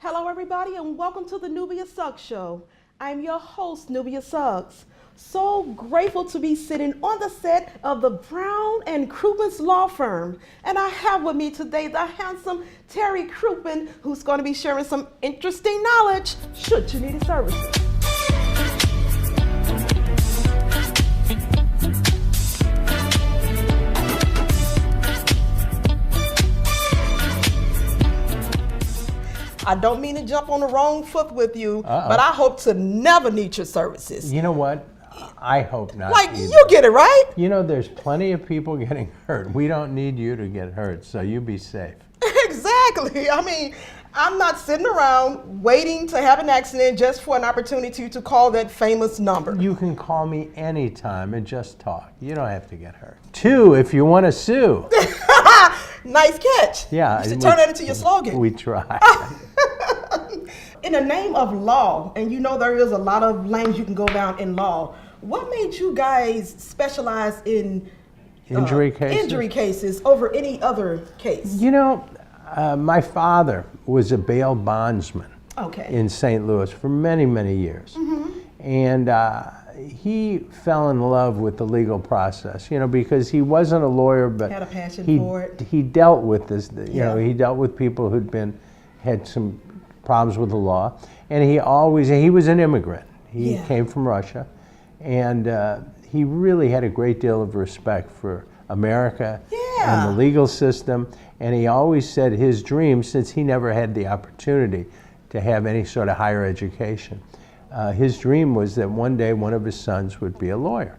Hello, everybody, and welcome to the Nubia Suggs Show. I'm your host, Nubia Suggs. So grateful to be sitting on the set of the Brown and Crouppen Law Firm. And I have with me today the handsome Terry Crouppen, who's going to be sharing some interesting knowledge should you need his services. I don't mean to jump on the wrong foot with you, but I hope to never need your services. You know what? I hope not. Like, either. you get it, right? You know, there's plenty of people getting hurt. We don't need you to get hurt, so you be safe. Exactly. I mean, I'm not sitting around waiting to have an accident just for an opportunity to call that famous number. You can call me anytime and just talk. You don't have to get hurt. 2, if you want to sue. Nice catch. Yeah. You should turn that into your slogan. We try. In the name of law, and you know there is a lot of lanes you can go down in law, what made you guys specialize in Injury cases over any other case? You know, my father was a bail bondsman in St. Louis for many, many years. Mm-hmm. And he fell in love with the legal process, you know, because he wasn't a lawyer, but had a passion for it. He dealt with this, you know, he dealt with people who'd had some problems with the law. And he was an immigrant. He came from Russia. And he really had a great deal of respect for America and the legal system. And he always said his dream, since he never had the opportunity to have any sort of higher education, his dream was that one day one of his sons would be a lawyer.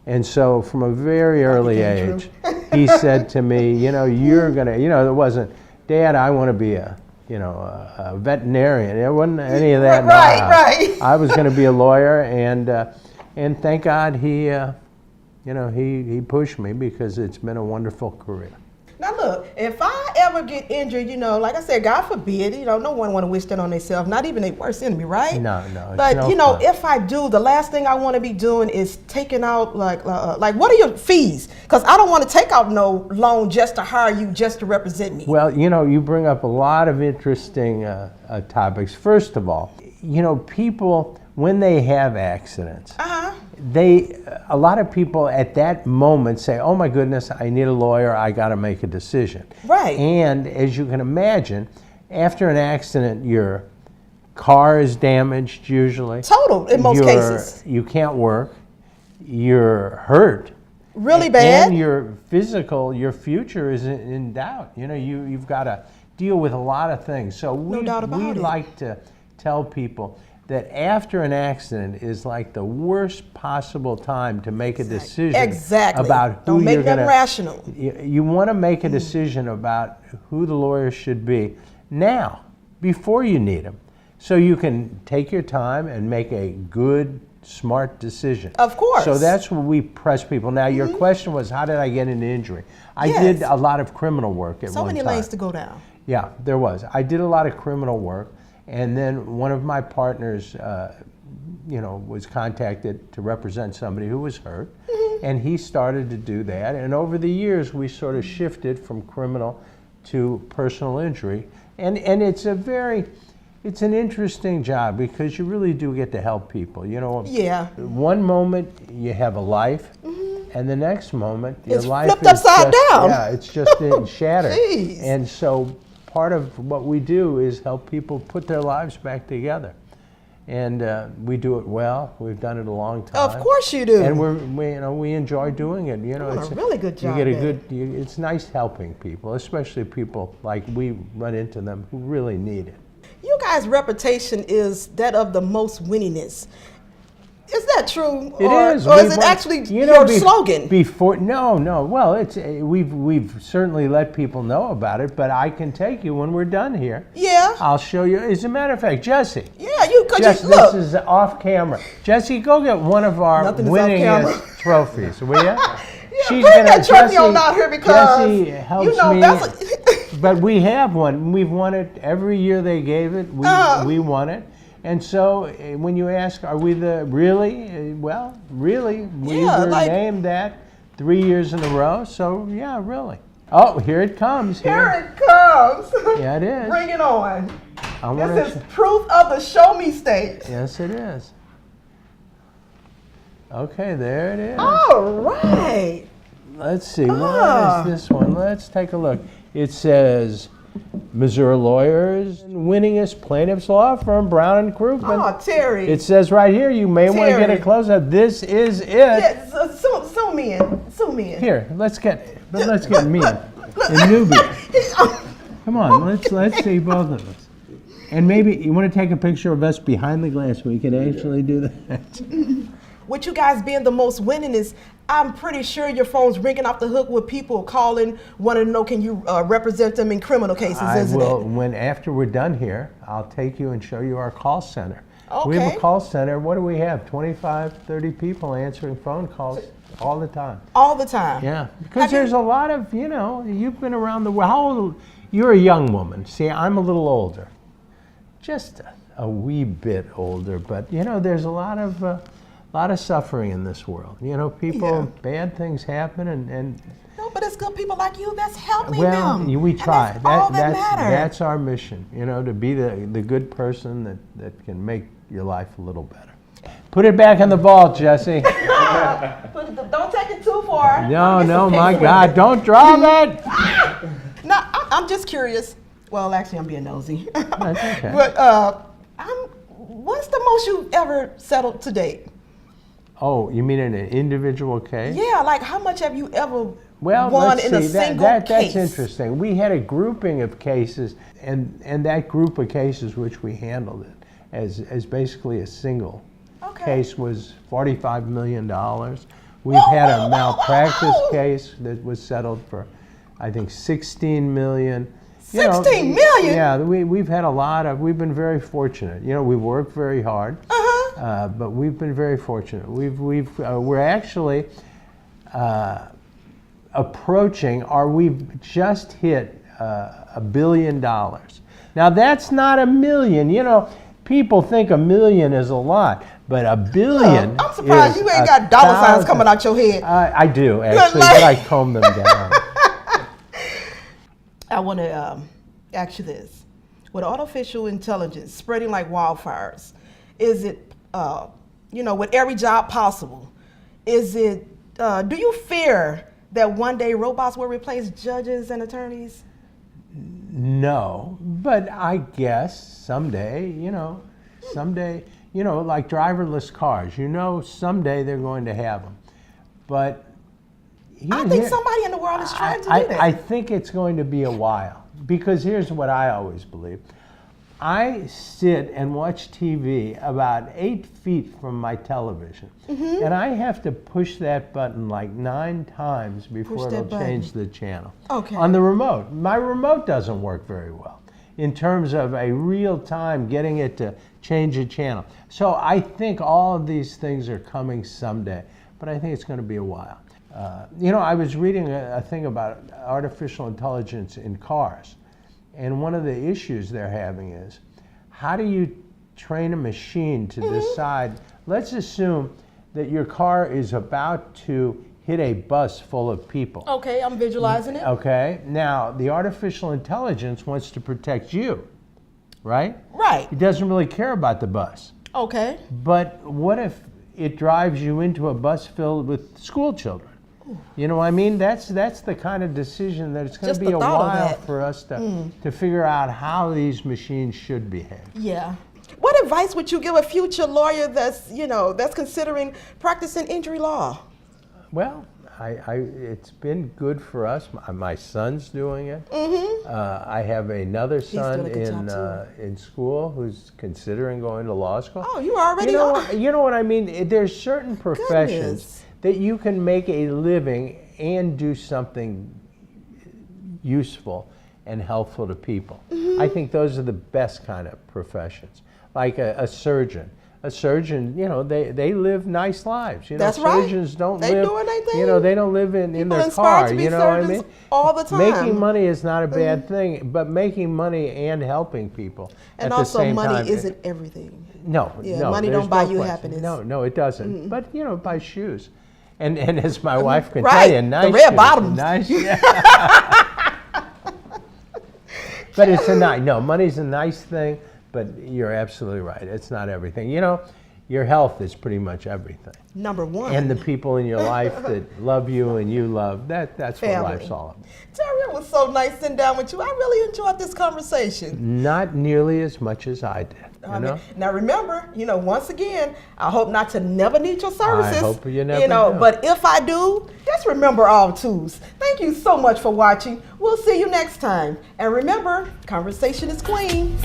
And so from a very early age, he said to me, you know, you're going to, you know, it wasn't, Dad, I want to be a veterinarian. There wasn't any of that. Right. I was going to be a lawyer, and thank God he pushed me, because it's been a wonderful career. Now look, if I ever get injured, you know, like I said, God forbid, you know, no one want to wish that on themselves, not even their worst enemy, right? No. But you know, if I do, the last thing I want to be doing is taking out like what are your fees? Because I don't want to take out no loan just to hire you, just to represent me. Well, you know, you bring up a lot of interesting topics. First of all, you know, people, when they have accidents, a lot of people at that moment say, oh my goodness, I need a lawyer, I got to make a decision. Right. And as you can imagine, after an accident, your car is damaged usually. Total, in most cases. You can't work, you're hurt. Really bad. And your future is in doubt. You know, you've got to deal with a lot of things. So we like to tell people that after an accident is like the worst possible time to make a decision about who you're going to. Rational. You want to make a decision about who the lawyer should be now, before you need him, so you can take your time and make a good, smart decision. Of course. So that's what we press people. Now, your question was, how did I get into injury? I did a lot of criminal work at one time. So many lanes to go down. Yeah, there was. I did a lot of criminal work. And then one of my partners, was contacted to represent somebody who was hurt, and he started to do that. And over the years, we sort of shifted from criminal to personal injury. And it's an interesting job, because you really do get to help people. You know, one moment you have a life, and the next moment your life is flipped upside down. Yeah, it's just shattered. Jeez. And so part of what we do is help people put their lives back together, and we do it well. We've done it a long time. Of course you do. And we enjoy doing it. You know, it's a really good job. You get it's nice helping people, especially people like we run into them who really need it. You guys' reputation is that of the most winningest. Is that true? It is. Or is it actually your slogan? No. Well, it's we've certainly let people know about it, but I can take you when we're done here. Yeah. I'll show you. As a matter of fact, Jesse. Yeah, you could Jesse, look. This is off camera. Jesse, go get one of our winningest trophies, will you? She's bring that trophy on out here, because Jesse helps me. But we have one. We've won it every year they gave it. We won it. And so when you ask, are we really? Well, really. We were named that 3 years in a row. So, yeah, really. Oh, here it comes. Here it comes. Yeah, it is. Bring it on. This is proof of the show me stage. Yes, it is. Okay, there it is. All right. Let's see, what is this one? Let's take a look. It says, Missouri lawyers, winningest plaintiff's law firm, Brown and Crouppen. Oh, Terry. It says right here, you may want to get a close-up. This is it. Yeah, zoom me in. Zoom me in. Here, let's get me in. And Nubia. Come on, let's see both of us. And maybe you want to take a picture of us behind the glass. We can actually do that. With you guys being the most winningest, I'm pretty sure your phone's ringing off the hook with people calling, wanting to know, can you represent them in criminal cases, isn't it? After we're done here, I'll take you and show you our call center. Okay. We have a call center. What do we have? 25, 30 people answering phone calls all the time. All the time? Yeah, because there's a lot of, you've been around the world. How old? You're a young woman. See, I'm a little older. Just a wee bit older, but, there's a lot of suffering in this world. People, bad things happen, and no, but it's good people like you that's helping them. Well, we try. And that's all that matters. That's our mission, to be the good person that can make your life a little better. Put it back in the vault, Jesse. Don't take it too far. No, my God, don't drop it. No, I'm just curious. Well, actually, I'm being nosy. That's okay. But what's the most you've ever settled to date? Oh, you mean in an individual case? Yeah, like how much have you ever won in a single case? That's interesting. We had a grouping of cases, and that group of cases which we handled it as basically a single case was $45 million. We've had a malpractice case that was settled for, I think, $16 million. 16 million? Yeah, we've had a lot of, we've been very fortunate. We've worked very hard, but we've been very fortunate. We're actually approaching, or we've just hit $1 billion. Now that's not a million. People think a million is a lot, but a billion. I'm surprised you ain't got dollar signs coming out your head. I do, actually, but I comb them down. I want to ask you this. With artificial intelligence spreading like wildfires, is it, with every job possible, is it, do you fear that one day robots will replace judges and attorneys? No, but I guess someday, like driverless cars, someday they're going to have them. But I think somebody in the world is trying to do that. I think it's going to be a while, because here's what I always believe. I sit and watch TV about 8 feet from my television, and I have to push that button like 9 times before it'll change the channel. Okay. On the remote. My remote doesn't work very well in terms of a real time getting it to change a channel. So I think all of these things are coming someday, but I think it's going to be a while. I was reading a thing about artificial intelligence in cars, and one of the issues they're having is, how do you train a machine to decide, let's assume that your car is about to hit a bus full of people. Okay, I'm visualizing it. Okay, now the artificial intelligence wants to protect you, right? Right. It doesn't really care about the bus. Okay. But what if it drives you into a bus filled with school children? You know what I mean? That's the kind of decision that it's going to be a while for us to figure out how these machines should behave. Yeah. What advice would you give a future lawyer that's considering practicing injury law? Well, it's been good for us. My son's doing it. I have another son in school who's considering going to law school. Oh, you already are. You know what I mean? There's certain professions that you can make a living and do something useful and helpful to people. I think those are the best kind of professions. Like a surgeon. A surgeon, they live nice lives. That's surgeons right. don't they live. Doing their thing. They don't live in their car. You know what I mean? All the time. Making money is not a bad thing, but making money and helping people and at the same time. And also, money isn't everything. No, money don't buy you happiness. No, it doesn't. But buy shoes, and as my wife can tell you, nice the red shoes, bottoms. nice. But it's money's a nice thing, but you're absolutely right. It's not everything. You know, your health is pretty much everything. Number one. And the people in your life that love you and you love, that's Family. what life's all about. Terry, it was so nice sitting down with you. I really enjoyed this conversation. Not nearly as much as I did. You know? Now remember, once again, I hope not to never need your services. I hope you never do. But if I do, just remember all twos. Thank you so much for watching. We'll see you next time. And remember, conversation is queen.